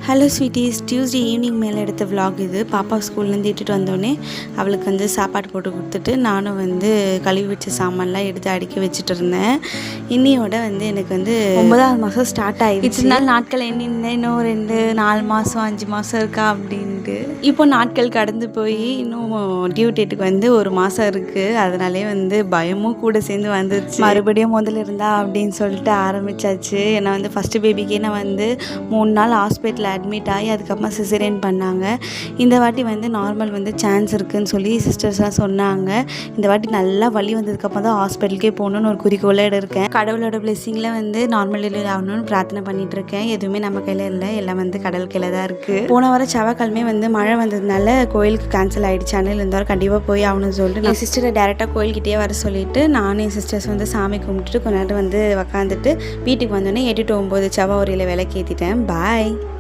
Hello sweeties, Tuesday evening மேலே எடுத்த vlog இது. பாப்பா ஸ்கூல்லேருந்து இட்டுட்டு வந்தோடனே அவளுக்கு வந்து சாப்பாடு போட்டு கொடுத்துட்டு நானும் வந்து கழுவி வச்ச சாமான்லாம் எடுத்து அடுக்கி வச்சுட்டு இருந்தேன். இன்னியோட வந்து எனக்கு வந்து 9ஆவது மாதம் ஸ்டார்ட் ஆகிடுச்சு. இத்தனை நாள் நாட்கள் எண்ணிருந்தேன், இன்னும் 2-4 மாதம் 5 மாதம் இருக்கா அப்படின்ட்டு. இப்போ நாட்கள் கடந்து போய் இன்னும் டியூ டேட்டுக்கு வந்து 1 மாதம் இருக்குது. அதனாலே வந்து பயமும் கூட சேர்ந்து வந்துருச்சு. மறுபடியும் முதல்ல இருந்தா அப்படின்னு சொல்லிட்டு ஆரம்பித்தாச்சு. ஏன்னா வந்து ஃபஸ்ட்டு பேபிக்கே நான் வந்து 3 நாள் ஹாஸ்பிட்டலில் அட்மிட் ஆகி அதுக்கப்புறமா சிசேரியன் பண்ணாங்க. இந்த வாட்டி வந்து நார்மல் வந்து சான்ஸ் இருக்குதுன்னு சொல்லி சிஸ்டர்ஸ்லாம் சொன்னாங்க. இந்த வாட்டி நல்லா வலி வந்ததுக்கப்புறம் தான் ஹாஸ்பிட்டலுக்கே போகணுன்னு ஒரு குறிக்கோளோடு இருக்கேன். கடவுளோட பிளெஸிங்கில் வந்து நார்மல் டெலிவரி ஆகணும்னு பிரார்த்தனை பண்ணிகிட்டு இருக்கேன். எதுவுமே நம்ம கையில் இல்லை, எல்லாம் வந்து கடல் கையில் தான் இருக்குது. போன வாரம் செவ்வாய்க்கிழமை வந்து மழை வந்ததுனால கோயிலுக்கு கேன்சல் ஆகிடுச்சு. அன்னையில் இருந்தாலும் கண்டிப்பாக போய் ஆகணும்னு சொல்லிட்டு என் சிஸ்டரை டேரெக்டாக கோயில்கிட்டே வர சொல்லிவிட்டு நானும் என் சிஸ்டர்ஸ் வந்து சாமி கும்பிட்டுட்டு கொஞ்ச நேரம் வந்து உக்காந்துட்டு வீட்டுக்கு வந்தோடனே 8 to 9 செவ்வாய் உரையில் விளக்கேற்றிட்டேன். பாய்.